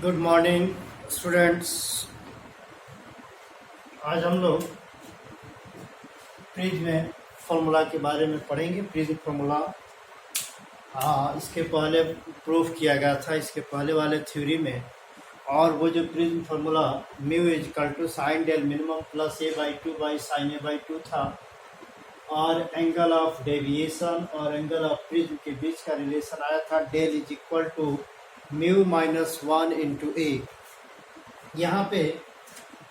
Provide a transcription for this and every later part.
Good morning students. आज हम लोग प्रिज्म फार्मूला के बारे में पढ़ेंगे। प्रिज्म फार्मूला इसके पहले प्रूफ किया गया था इसके पहले वाले थ्योरी में। और वो जो prism formula mu is equal to sine del minimum plus A by two by sine A by two था, और एंगल ऑफ डेविएशन और एंगल ऑफ प्रिज्म के बीच का रिलेशन आया था del is equal to mu minus 1 into A. यहाँ पे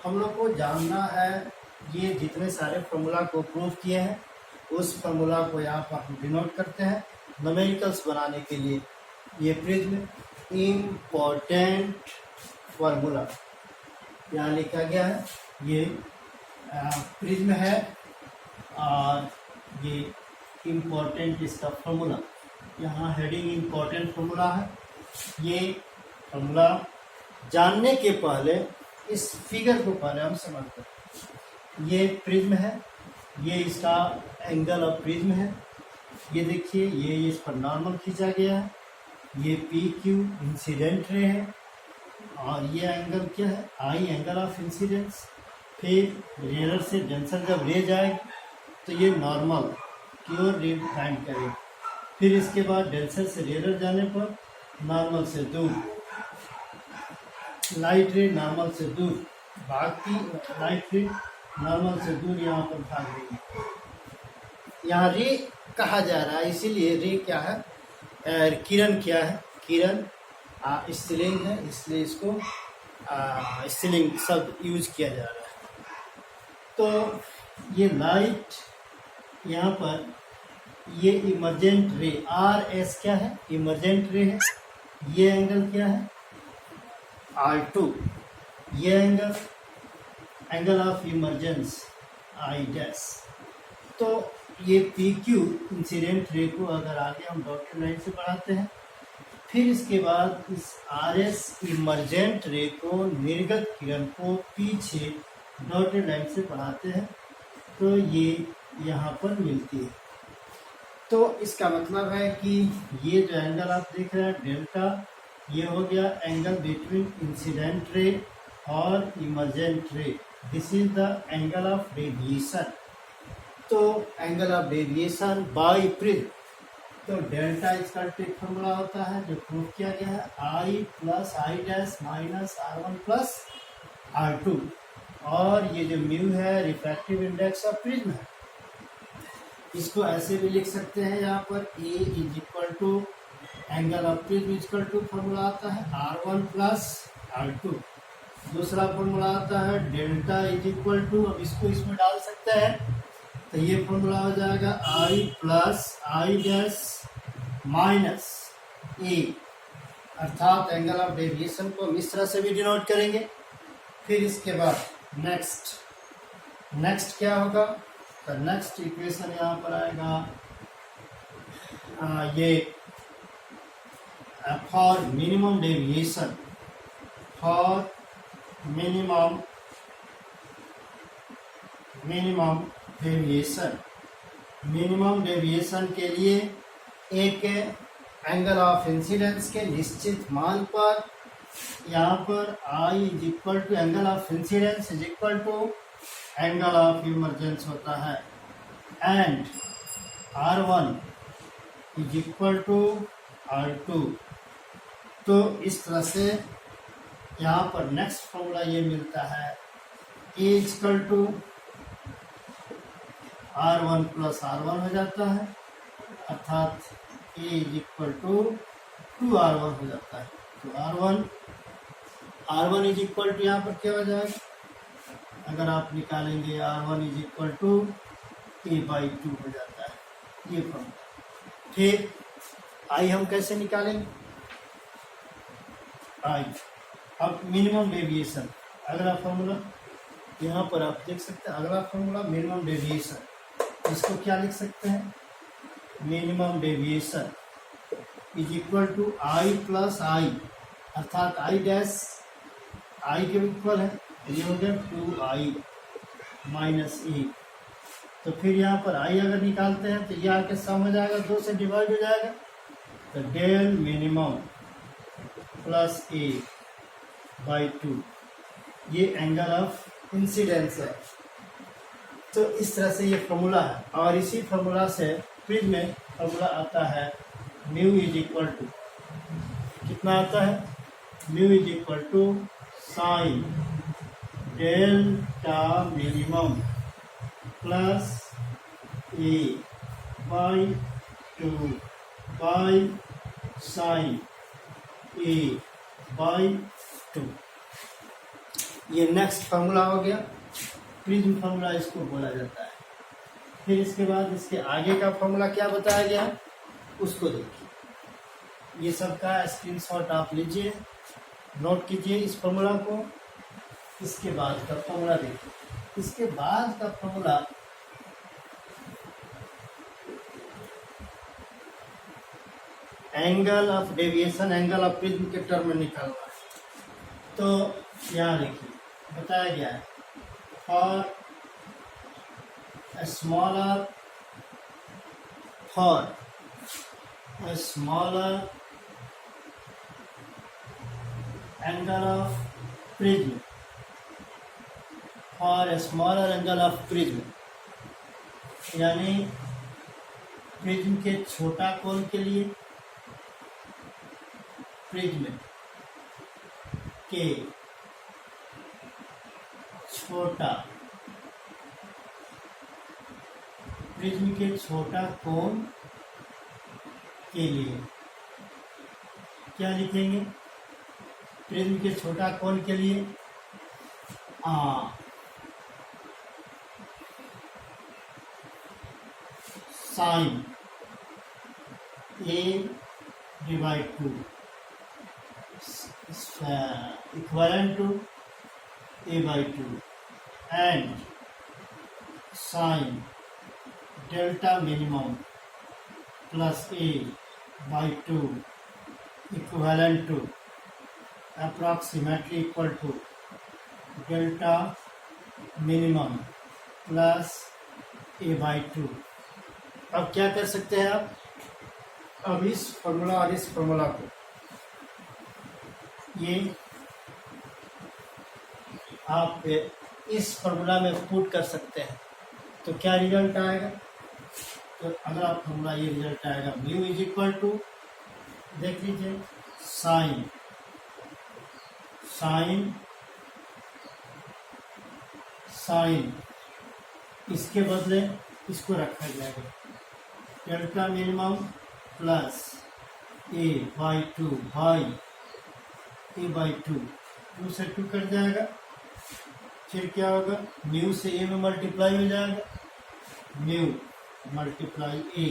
हम लोग को जानना है, ये जितने सारे फार्मूला को प्रूव किए हैं उस फार्मूला को यहाँ पर हम डिनोट करते हैं न्यूमेरिकल्स बनाने के लिए। ये प्रिज्म इम्पोर्टेंट फार्मूला यहाँ लिखा गया है, ये प्रिज्म है और ये इम्पोर्टेंट इसका फार्मूला, यहाँ हेडिंग इम्पोर्टेंट फार्मूला है। ये फार्मूला जानने के पहले इस फिगर को पहले हम समझते हैं। ये प्रिज्म है, ये इसका एंगल ऑफ प्रिज्म है। ये देखिए, ये इस पर नॉर्मल खींचा गया है। ये पी क्यू इंसिडेंट रे है और ये एंगल क्या है, आई एंगल ऑफ इंसिडेंस। फिर रेयर से डेंसर जब रे जाएगी तो ये नॉर्मल क्योर रे फाइंड करेगा। फिर इसके बाद डेंसर से रेयर जाने पर नॉर्मल से दूर, लाइट रे नॉर्मल से दूर भागती, लाइट रे नॉर्मल से दूर यहाँ पर भाग रही है। यहाँ रे कहा जा रहा है, इसीलिए रे क्या है, किरण क्या है, किरण स्त्रीलिंग है, इसलिए इसको स्त्रीलिंग शब्द यूज किया जा रहा है। तो ये लाइट यहाँ पर, ये इमर्जेंट रे आर एस क्या है, इमर्जेंट रे है। ये एंगल क्या है, R2। ये angle of emergence I dash. तो ये PQ इंसिडेंट रे को अगर आगे हम डॉटेड लाइन से बढ़ाते हैं, फिर इसके बाद इस RS इमरजेंट रे को, निर्गत किरण को पीछे डॉटेड लाइन से बढ़ाते हैं तो ये यहाँ पर मिलती है। तो इसका मतलब है कि ये जो एंगल आप देख रहे हैं डेल्टा, ये हो गया एंगल बिटवीन इंसिडेंट रे और emergent ray. This is the angle of deviation. तो angle of deviation by prism, तो डेल्टा इसका ट्रिक फॉर्मूला होता है जो प्रूफ किया गया है, I plus I dash minus R1 plus R2। और ये जो म्यू है रिफ्रैक्टिव इंडेक्स ऑफ प्रिज्म है। इसको ऐसे भी लिख सकते हैं, यहाँ पर A is equal to angle of prism equal to formula आता है R1 प्लस R2। दूसरा फॉर्मूला आता है डेल्टा इज इक्वल टू, अब इसको इसमें डाल सकते हैं तो ये फॉर्मूला हो जाएगा आई प्लस आई डैश माइनस ए, अर्थात एंगल ऑफ डेविएशन को हम इस तरह से भी डिनोट करेंगे। फिर इसके बाद नेक्स्ट क्या होगा, तो नेक्स्ट इक्वेशन यहाँ पर आएगा, ये for minimum deviation, for minimum deviation के लिए एक एंगल ऑफ इंसिडेंस के निश्चित मान पर, यहाँ पर I is equal to angle of incidence is equal to angle of emergence होता है, and R1 is equal to R2। तो इस तरह से यहाँ पर नेक्स्ट फॉर्मूला ये मिलता है, A equal to R1 plus R1 हो जाता है, अर्थात A is equal to 2R1 हो जाता है। तो R1 इज इक्वल टू यहाँ पर क्या हो जाएगा, अगर आप निकालेंगे R1 is equal to A by 2 हो जाता है, ये फॉर्मूला। फिर आई हम कैसे निकालेंगे, आई अब मिनिमम डेविएशन, अगला फॉर्मूला यहाँ पर आप देख सकते हैं, अगला फॉर्मूला मिनिमम डेविएशन, इसको क्या लिख सकते हैं, minimum deviation is equal to I plus I, अर्थात आई डैश आई के इक्वल है, ये हो गया 2i माइनस ए। तो फिर यहाँ पर आई अगर निकालते हैं तो ये आके सम हो जाएगा, 2 से डिवाइड हो जाएगा, तो del minimum plus A by 2, ये एंगल ऑफ इंसिडेंस है। तो इस तरह से ये फॉर्मूला है, और इसी फॉर्मूला से प्रिज्म में फॉर्मूला आता है म्यू इज इक्वल टू, कितना आता है, mu is equal to sine delta minimum plus A by 2 by sine A by 2। ये नेक्स्ट फार्मूला हो गया, प्रिज्म फार्मूला इसको बोला जाता है। फिर इसके बाद इसके आगे का फार्मूला क्या बताया गया उसको देखिए। ये सब का स्क्रीनशॉट आप लीजिए, नोट कीजिए इस फार्मूला को। इसके बाद का फार्मूला देखिए, इसके बाद का formula angle of deviation, angle of prism के टर्म में निकालना है। तो यहाँ देखिए बताया गया है, for a smaller angle of prism, for a smaller angle of prism, यानी प्रिज्म के छोटा कोण के लिए, प्रिज्म के छोटा, प्रिज्म के छोटा कोण के लिए क्या लिखेंगे, प्रिज्म के छोटा कोण के लिए sine A divide 2 equivalent to A by 2 and sine delta minimum plus A by 2 equivalent to approximately equal to delta minimum plus A by 2। अब क्या कर सकते हैं आप, अब इस फॉर्मूला और इस फॉर्मूला को ये आप इस फॉर्मूला में पुट कर सकते हैं। तो क्या रिजल्ट आएगा, तो अगला फॉर्मूला ये रिजल्ट आएगा, म्यू इज इक्वल टू, देख लीजिए, साइन साइन साइन इसके बदले इसको रखा जाएगा, delta minimum plus A by 2 by A by 2 से 2 कट जाएगा। फिर क्या होगा, म्यू से ए में मल्टीप्लाई हो जाएगा, mu multiply A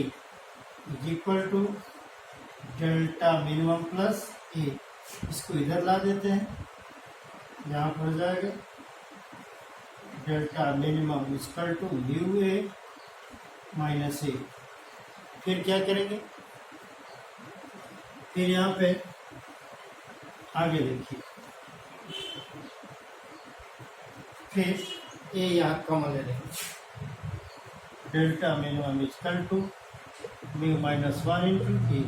is equal to delta minimum plus A. इसको इधर ला देते हैं, यहाँ पर हो जाएगा delta minimum equal to mu A minus A. फिर क्या करेंगे, फिर यहाँ पे आगे देखिए, फिर ए यहाँ कॉमन ले लेंगे, delta minimum equal to mu minus 1 into A.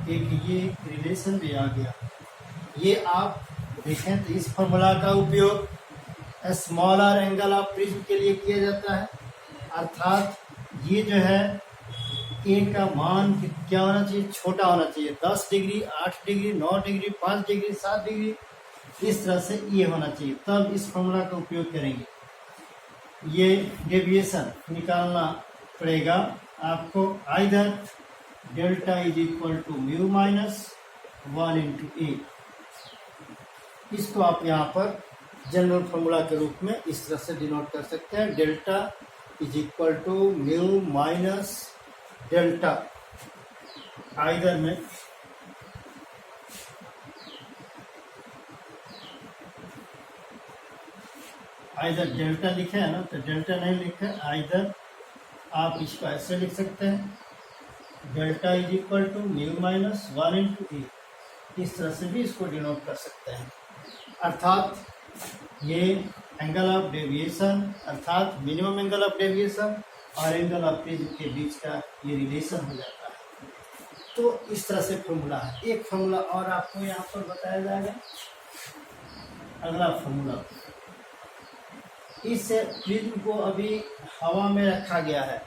एक ये रिलेशन भी आ गया। ये आप देखें तो इस फॉर्मूला का उपयोग स्मॉलर एंगल ऑफ प्रिज्म के लिए किया जाता है, अर्थात ये जो है ए का मान क्या होना चाहिए, छोटा होना चाहिए, 10 degree, 8 degree, 9 degree, 5 degree, 7 degree, इस तरह से ये होना चाहिए, तब इस फॉर्मूला का उपयोग करेंगे। ये डेविएशन निकालना पड़ेगा आपको, either delta is equal to mu minus 1 into A. इसको आप यहाँ पर जनरल फॉर्मूला के रूप में इस तरह से डिनोट कर सकते हैं, delta is equal to mu minus delta, either में आइदर डेल्टा लिखे है ना, तो डेल्टा नहीं लिखे, आइदर आप इसको ऐसे लिख सकते हैं, delta is equal to mu minus 1 into A. इस तरह से भी इसको डिनोट कर सकते हैं, अर्थात ये एंगल ऑफ डेविएशन, अर्थात मिनिमम एंगल ऑफ डेविएशन और एंगल ऑफ प्रिज्म के बीच का ये रिलेशन हो जाता है। तो इस तरह से फॉर्मूला है। एक फॉर्मूला और आपको यहाँ पर बताया जाएगा, अगला फॉर्मूला, इस प्रिज्म को अभी हवा में रखा गया है,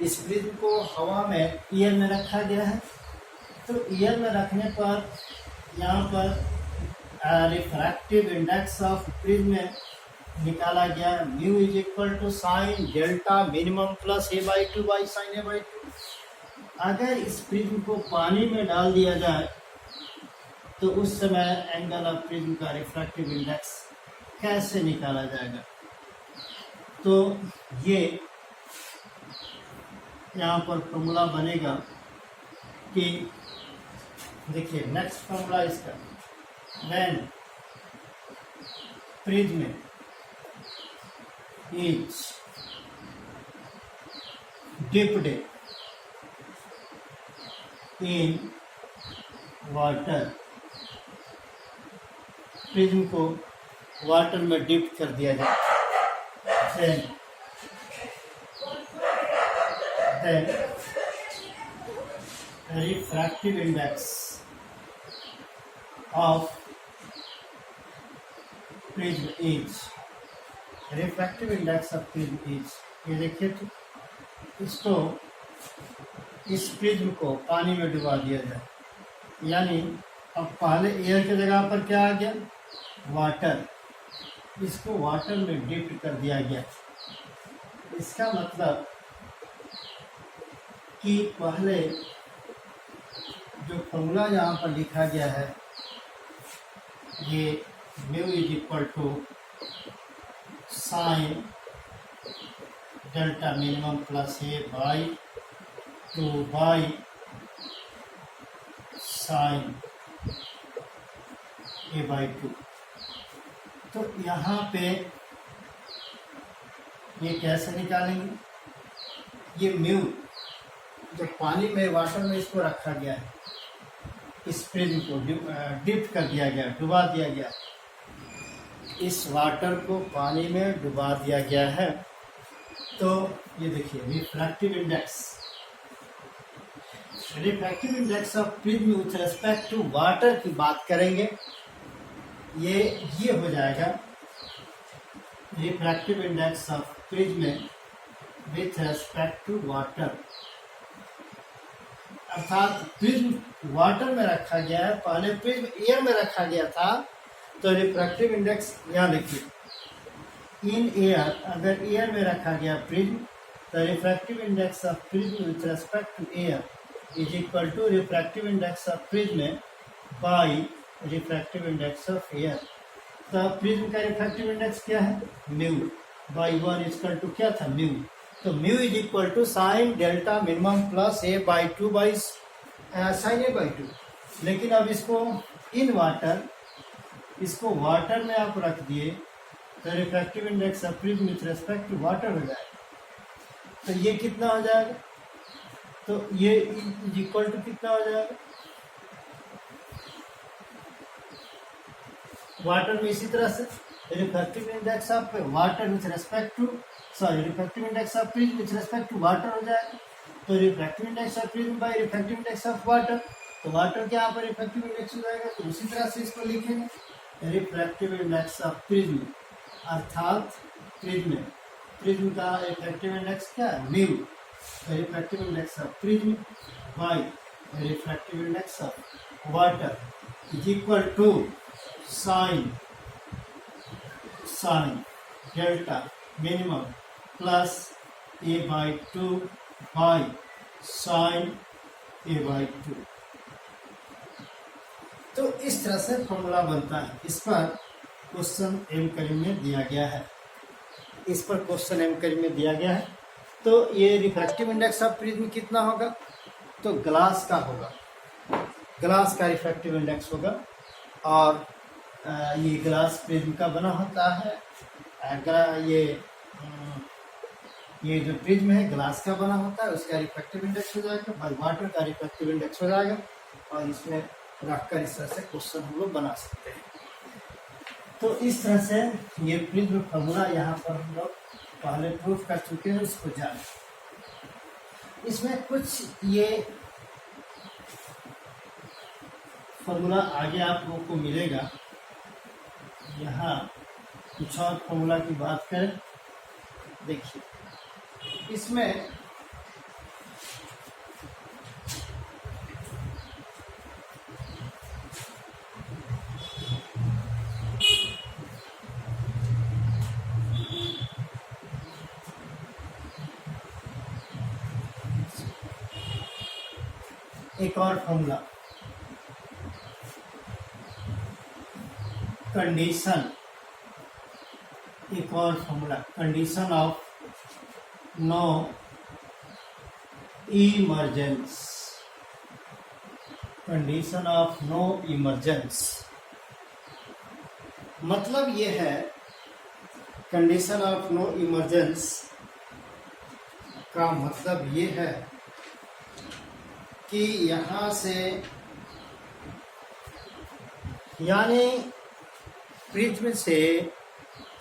इस प्रिज्म को हवा में एयर में रखा गया है। तो एयर में रखने पर यहाँ पर रिफ्रैक्टिव इंडेक्स ऑफ प्रिज्म निकाला गया, mu is equal to sine delta minimum plus A by two by sine A by two. अगर इस प्रिज्म को पानी में डाल दिया जाए तो उस समय एंगल ऑफ प्रिज्म का रिफ्रैक्टिव इंडेक्स कैसे निकाला जाएगा? तो ये यहाँ पर फॉर्मूला बनेगा कि देखिए नेक्स्ट फॉर्मूला इसका, when prism is dipped in water, prism को वाटर में डिप कर दिया जाए, then refractive index of prism is, refractive index of prism is, ये देखिए तो इसको, इस प्रिज्म को पानी में डुबा दिया जाए, यानी अब पहले एयर की जगह पर क्या आ गया, वाटर, इसको वाटर में डिप कर दिया गया। इसका मतलब कि पहले जो फॉर्मूला यहाँ पर लिखा गया है, ये mu is equal to sine delta minimum plus A by two by sine A by two. तो यहाँ पे ये कैसे निकालेंगे, ये म्यू जो पानी में वाटर में इसको रखा गया है, इस प्रिज्म को डिप कर दिया गया, डुबा दिया गया, इस वाटर को पानी में डुबा दिया गया है। तो ये देखिए refractive index, refractive index of prism with respect to water की बात करेंगे, ये हो जाएगा refractive index of prism with respect to water, अर्थात प्रिज्म वाटर में रखा गया है, पहले प्रिज्म एयर में रखा गया था, तो रिफ्रैक्टिव इंडेक्स यहाँ देखिए, इन एयर, अगर एयर में रखा गया प्रिज्म, तो refractive index of prism with respect to air is equal to refractive index of prism by refractive index of air. तो प्रिज्म का रिफ्रैक्टिव इंडेक्स क्या है, mu by one equal to क्या था, म्यू। तो mu is equal to sine delta minimum plus A by two by sine A by two. लेकिन अब इसको इन वाटर, इसको वाटर में आप रख दिए तो refractive index of prism with respect to water हो जाएगा। तो ये कितना हो जाएगा, तो ये इज इक्वल टू कितना हो जाएगा, वाटर में इसी तरह से refractive index of water with respect to, sorry refractive index of prism with respect to water हो जाएगा। तो refractive index of prism by refractive index of water, तो वाटर के यहाँ पर रिफ्रैक्टिव इंडेक्स हो जाएगा, तो उसी तरह से इसको लिखेंगे रिफ्रैक्टिव इंडेक्स ऑफ प्रिज्म, अर्थात प्रिज्म का रिफ्रैक्टिव इंडेक्स क्या है, mu, refractive index of prism by refractive index of water is equal to sine delta minimum plus A by two by sine A by two. तो इस तरह से formula बनता है। इस पर क्वेश्चन एम करीब में दिया गया है, इस पर क्वेश्चन एम करीब में दिया गया है। तो ये रिफ्रैक्टिव इंडेक्स ऑफ प्रिज्म कितना होगा, तो ग्लास का होगा, ग्लास का रिफ्रैक्टिव इंडेक्स होगा। और ये ग्लास प्रिज्म का बना होता है, ये जो प्रिज्म है ग्लास का बना होता है, उसका रिफ्रैक्टिव इंडेक्स हो जाएगा और वाटर का रिफ्रैक्टिव इंडेक्स हो जाएगा। और इसमें रखकर इस तरह से क्वेश्चन हम लोग बना सकते हैं। तो इस तरह से ये प्रिज्म फॉर्मूला यहाँ पर हम लोग पहले प्रूफ कर चुके हैं, इसको जाने। इसमें कुछ ये फॉर्मूला आगे आप लोगों को मिलेगा, यहाँ कुछ और फॉर्मूला की बात करें, देखिए इसमें एक और फॉर्मूला, कंडीशन, एक और formula, condition of no emergence, condition of no emergence. मतलब ये है, कंडीशन ऑफ नो इमरजेंस का मतलब ये है कि यहाँ से यानी प्रिज्म से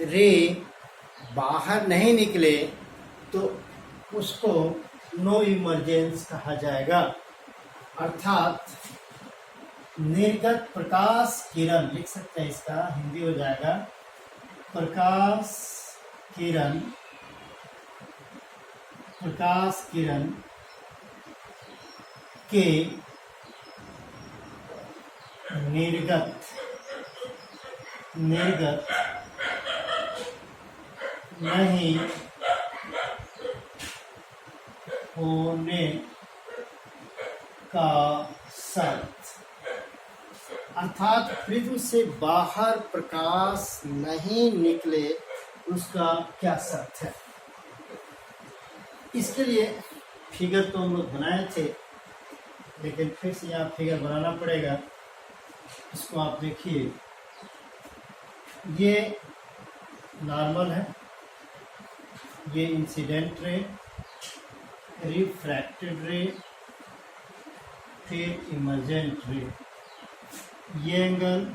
रे बाहर नहीं निकले तो उसको नो इमरजेंस कहा जाएगा। अर्थात निर्गत प्रकाश किरण, लिख सकते हैं इसका हिंदी हो जाएगा प्रकाश किरण, प्रकाश किरण के निर्गत नहीं होने का शर्त, अर्थात प्रिज्म से बाहर प्रकाश नहीं निकले उसका क्या शर्त है। इसके लिए फिगर तो हम लोग बनाए थे, लेकिन फिर से यहाँ फिगर बनाना पड़ेगा। इसको आप देखिए, ये नॉर्मल है, ये इंसिडेंट रे, रिफ्रैक्टेड रे, फिर इमर्जेंट रे। ये angle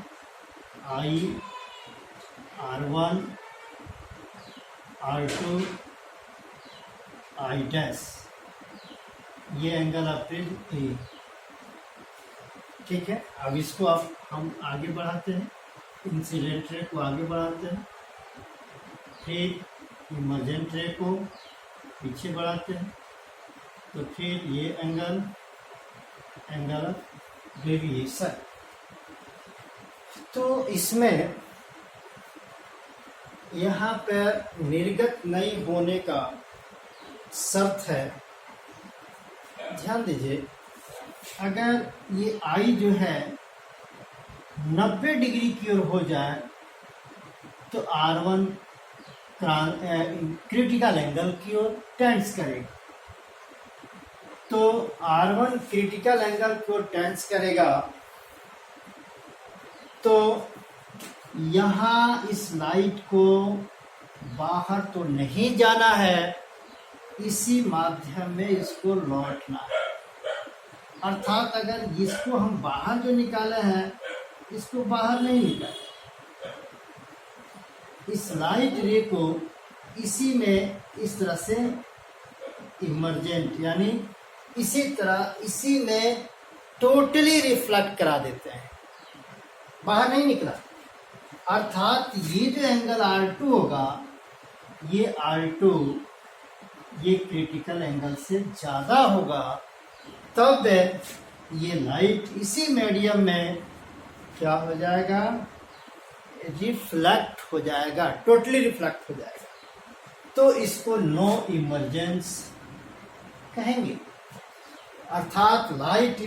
I, R1, R2, I dash, ये एंगल ऑफ प्रिज्म ए। ठीक है, अब इसको हम आगे बढ़ाते हैं, इंसिडेंट रे को आगे बढ़ाते हैं, फिर इमर्जेंट रे को पीछे बढ़ाते हैं, तो फिर ये एंगल ऑफ डेविएशन। तो इसमें यहाँ पर निर्गत नहीं होने का शर्त है। ध्यान दीजिए, अगर ये आई जो है 90 डिग्री की ओर हो जाए तो R1 क्रिटिकल एंगल की ओर टेंस करेगा। तो R1 क्रिटिकल एंगल की ओर टेंस करेगा, तो यहाँ इस लाइट को बाहर तो नहीं जाना है, इसी माध्यम में इसको लौटना है। अर्थात अगर इसको हम बाहर जो निकाले हैं, इसको बाहर नहीं निकाले, इस लाइट रे को इसी में इस तरह से इमर्जेंट यानी इसी तरह इसी में टोटली रिफ्लेक्ट करा देते हैं, बाहर नहीं निकला। अर्थात ये जो एंगल R2 होगा, ये R2 ये क्रिटिकल एंगल से ज़्यादा होगा, तब ये लाइट इसी मीडियम में क्या हो जाएगा, रिफ्लेक्ट हो जाएगा, टोटली रिफ्लेक्ट हो जाएगा। तो इसको नो इमर्जेंस कहेंगे। अर्थात लाइट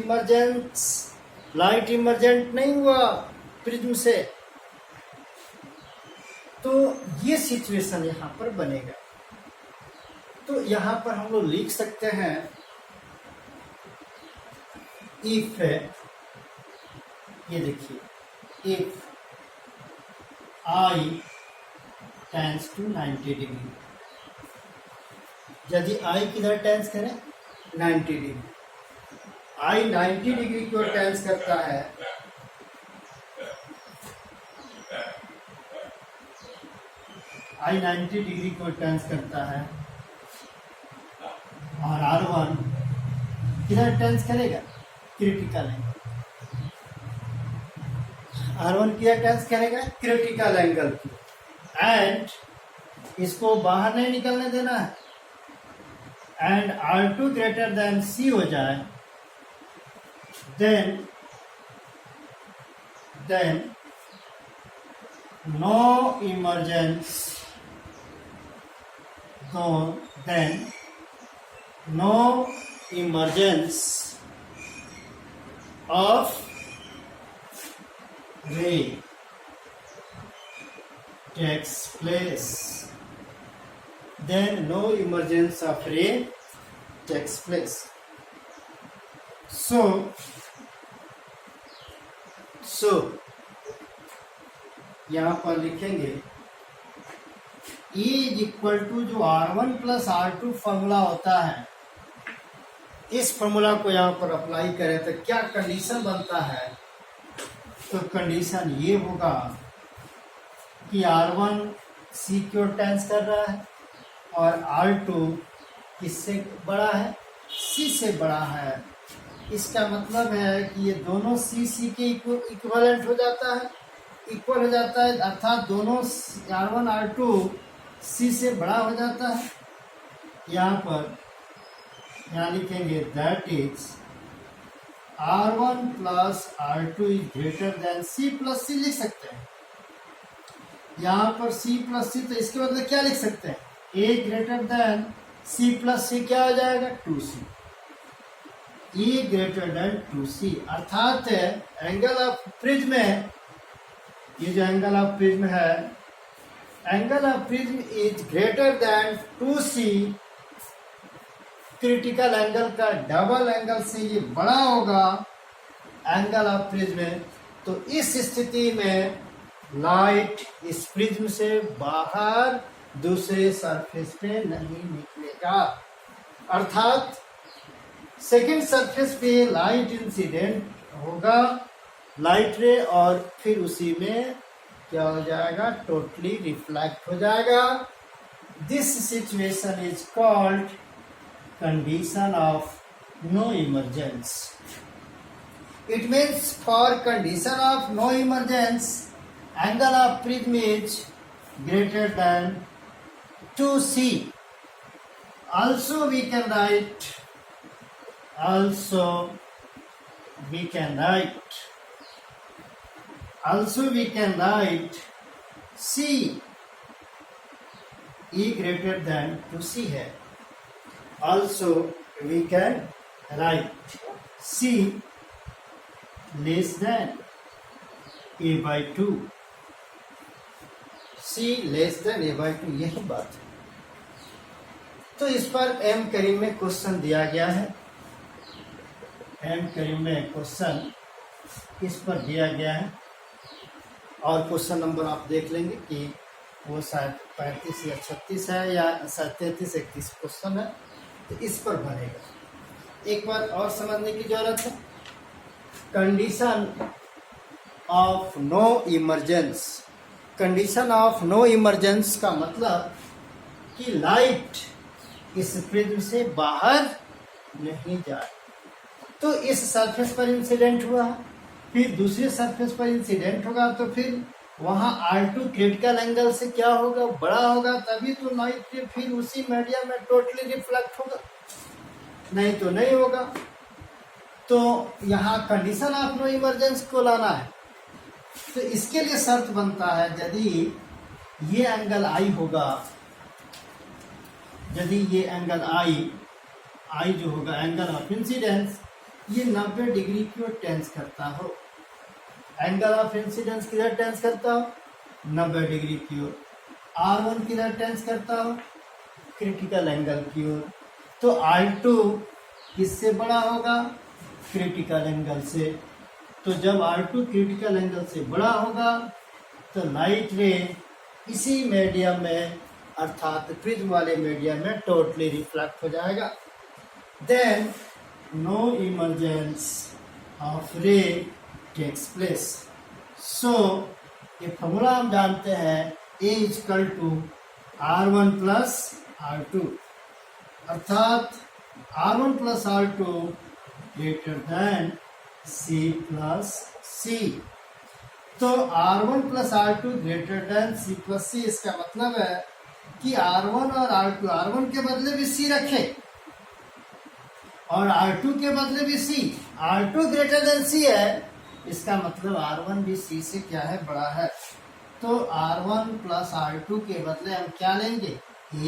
इमर्जेंट नहीं हुआ प्रिज्म से, तो ये सिचुएशन यहाँ पर बनेगा। तो यहाँ पर हम लोग लिख सकते हैं, इफ, ये देखिए, if I tends to 90 degree, यदि I किधर टेंस करें 90 डिग्री, I 90 डिग्री की ओर टेंस करता है, I 90 डिग्री की ओर टेंस करता है, और R1 किधर टेंस करेगा, क्रिटिकल एंगल। R1 क्या टेंस करेगा, क्रिटिकल एंगल की, एंड इसको बाहर नहीं निकलने देना है, and R2 greater than C हो जाए, then no emergence, then no emergence of ray takes place. Then no emergence of ray takes place. So यहाँ पर लिखेंगे E इज इक्वल टू जो R1 प्लस R2 फॉर्मूला होता है, इस formula को यहाँ पर अप्लाई करें तो क्या कंडीशन बनता है, तो कंडीशन ये होगा कि R1 C की ओर टेंस कर रहा है और R2 किससे बड़ा है, C से बड़ा है। इसका मतलब है कि ये दोनों C के इक्विवेलेंट हो जाता है, इक्वल हो जाता है, अर्थात दोनों R1 R2 C से बड़ा हो जाता है। यहाँ लिखेंगे that is R1 plus R2 is greater then C plus C लिख सकते हैं। यहाँ पर C प्लस C, तो इसके बदले क्या लिख सकते हैं, A greater than C plus C क्या हो जाएगा, 2C। E greater than 2C, अर्थात एंगल ऑफ प्रिज्म में, ये जो एंगल ऑफ प्रिज्म है, angle of prism is greater than 2C, critical angle का डबल एंगल से ये बड़ा होगा एंगल ऑफ प्रिज्म। तो इस स्थिति में लाइट इस प्रिज्म से बाहर दूसरे सरफेस पे नहीं निकलेगा, अर्थात सेकेंड सरफेस पे लाइट इंसिडेंट होगा, लाइट रे, और फिर उसी में क्या हो जाएगा, टोटली रिफ्लेक्ट हो जाएगा। This situation is called condition of no emergence. It means for condition of no emergence angle of prism is greater than 2C। Also we can write C E greater than 2C है। Also we can write C less than A by 2। C less than A by 2, यही बात है। तो इस पर M करीम में question दिया गया है, एम करीम में क्वेश्चन इस पर दिया गया है, और क्वेश्चन नंबर आप देख लेंगे कि वो शायद 35 या 36 है या 33-31 क्वेश्चन है, तो इस पर बनेगा। एक बार और समझने की जरूरत है, condition of no emergence. Condition of no emergence का मतलब कि लाइट इस प्रिज्म से बाहर नहीं जाए। तो इस सरफेस पर इंसिडेंट हुआ, फिर दूसरे सरफेस पर इंसिडेंट होगा, तो फिर वहां R2 क्रिटिकल एंगल से क्या होगा, बड़ा होगा, तभी तो लाइट फिर उसी मीडियम में टोटली रिफ्लेक्ट होगा, नहीं तो नहीं होगा। तो यहाँ कंडीशन ऑफ नो इमरजेंस को लाना है, तो इसके लिए शर्त बनता है यदि ये एंगल I होगा, यदि ये एंगल I जो होगा एंगल ऑफ इंसिडेंस, ये 90 डिग्री की ओर टेंस करता हो, एंगल ऑफ इंसिडेंस किधर टेंस करता हो, 90 डिग्री की ओर। R1 किधर टेंस करता हो, क्रिटिकल एंगल की ओर। तो R2 किससे बड़ा होगा, क्रिटिकल एंगल से। तो जब R2 क्रिटिकल एंगल से बड़ा होगा तो लाइट रे इसी मीडियम में, अर्थात प्रिज्म वाले मीडियम में टोटली रिफ्लेक्ट हो जाएगा। Then no emergence of ray takes place. So ये फॉर्मूला हम जानते हैं, A equal to R1 plus R2, अर्थात R1 plus R2 greater than C plus C। तो R1 plus R2 greater than C plus C, इसका मतलब है कि R1 और R1 के बदले भी C रखे और R2 के बदले भी C, R2 greater than C है, इसका मतलब R1 भी C से क्या है, बड़ा है। तो R1 प्लस R2 के बदले हम क्या लेंगे, A,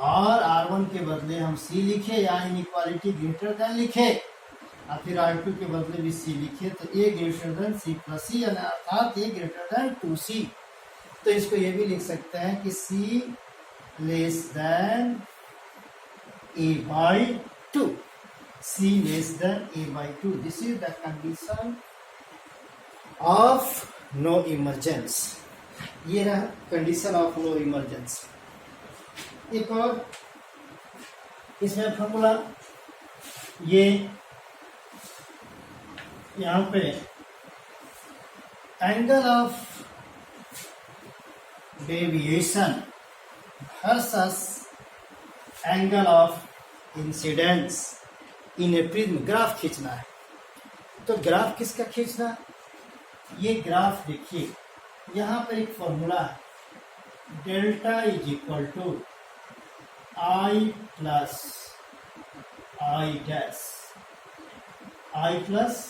और R1 के बदले हम C लिखे या इनइक्वालिटी ग्रेटर देन लिखे और फिर R2 के बदले भी C लिखे, तो A greater than C plus C, अर्थात A ग्रेटर देन 2C। तो इसको ये भी लिख सकते हैं कि C less than A by 2, C less than A by 2, this is the condition of no emergence. ये रहा कंडीशन ऑफ नो इमरजेंस। एक और इसमें फॉर्मूला, ये यहाँ पे angle of deviation versus angle of incidence in A prism, graph खींचना है। तो ग्राफ किसका खींचना है, ये ग्राफ देखिए, यहाँ पर एक फॉर्मूला है, delta is equal to I plus I dash, I plus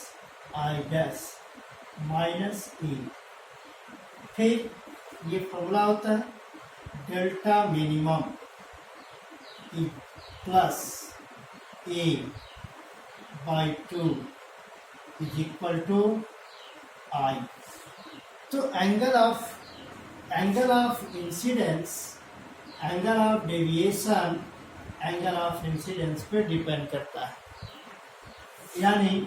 I dash minus E. फिर ये फॉर्मूला होता है delta minimum plus A by 2 is equal to I. तो angle of incidence, angle of deviation angle of incidence पे depend करता है। यानी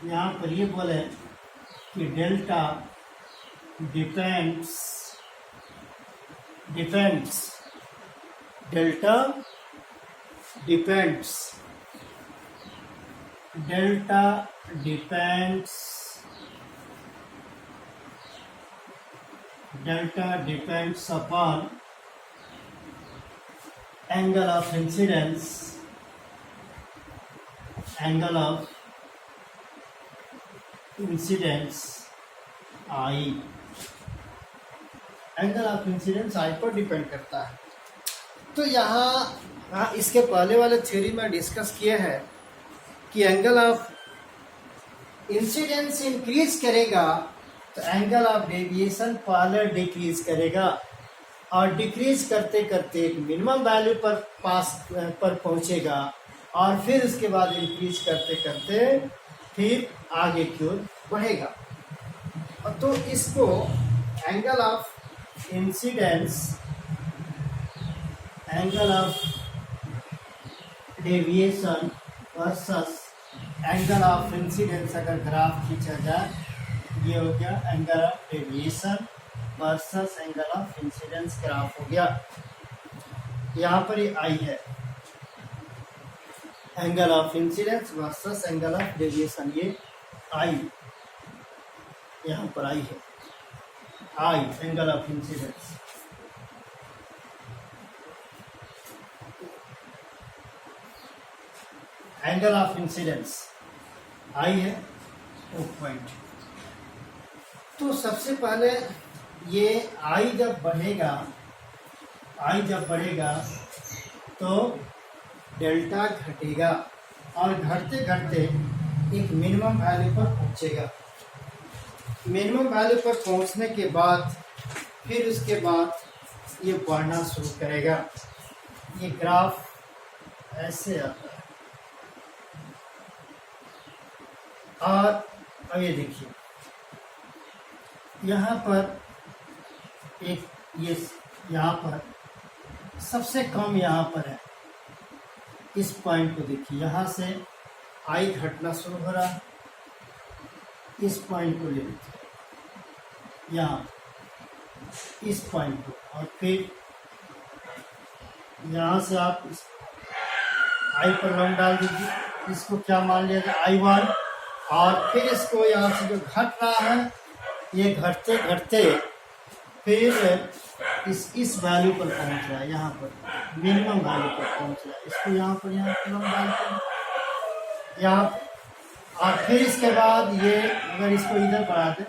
यहाँ पर ये बोले कि delta depends delta depends upon angle of incidence, angle of incidence I, angle of incidence I पर डिपेंड करता है। तो यहाँ इसके पहले वाले थ्योरी में डिस्कस किया है कि एंगल ऑफ इंसिडेंस इंक्रीज करेगा तो एंगल ऑफ डेविएशन पहले डिक्रीज करेगा और डिक्रीज करते करते एक मिनिमम वैल्यू पर पहुंचेगा और फिर उसके बाद इंक्रीज करते करते फिर आगे की ओर बढ़ेगा। तो इसको angle of incidence, angle of deviation versus angle of incidence अगर ग्राफ खींचा जाए, ये हो गया angle of deviation versus angle of incidence graph हो गया। यहाँ पर ये आई है, angle of incidence versus angle of deviation, ये आई यहाँ पर आई है, I angle of incidence. Angle of incidence I है ओ पॉइंट। तो सबसे पहले ये आई जब बढ़ेगा तो डेल्टा घटेगा और घटते घटते एक मिनिमम वैल्यू पर पहुंचेगा। मिनिमम वैल्यू पर पहुंचने के बाद फिर उसके बाद ये बढ़ना शुरू करेगा। ये ग्राफ ऐसे आता है और अब ये देखिए यहाँ पर एक, ये यहाँ पर सबसे कम यहाँ पर है, इस पॉइंट को देखिए, यहाँ से आई घटना शुरू हो रहा है, इस पॉइंट को ले लीजिए यहाँ, इस पॉइंट को, और फिर यहाँ से आप इस आई पर लॉन्ग डाल दीजिए, इसको क्या मान लिया जाए I1, और फिर इसको यहाँ से जो घट रहा है ये घटते घटते फिर इस वैल्यू पर पहुंच रहा है, यहाँ पर मिनिमम वैल्यू पर पहुंच रहा है। इसको यहाँ पर लॉन्ग डालते हैं यहाँ, और फिर इसके बाद ये अगर इसको इधर बढ़ा दें